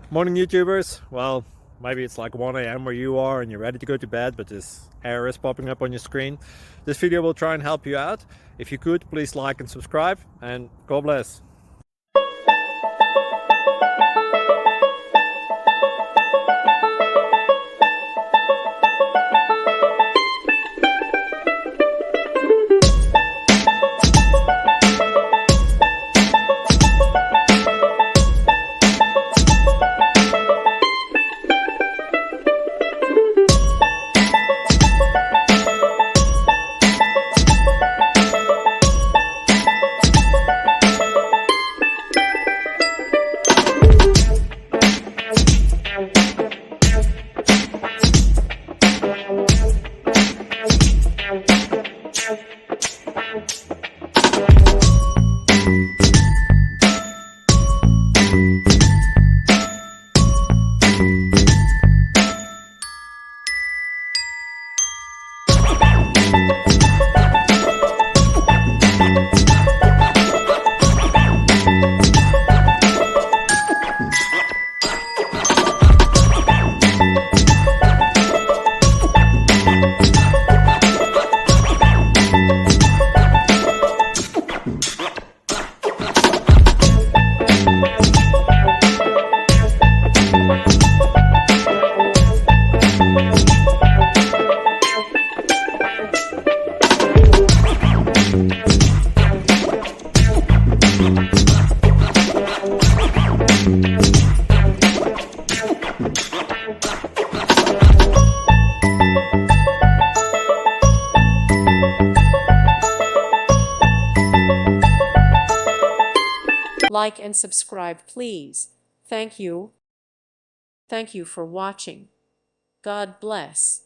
Morning YouTubers. Well, maybe it's like 1 a.m. where you are and you're ready to go to bed, but this error is popping up on your screen. This video will try and help you out. If you could, please like and subscribe, and God bless. Like and subscribe, please. Thank you. Thank you for watching. God bless.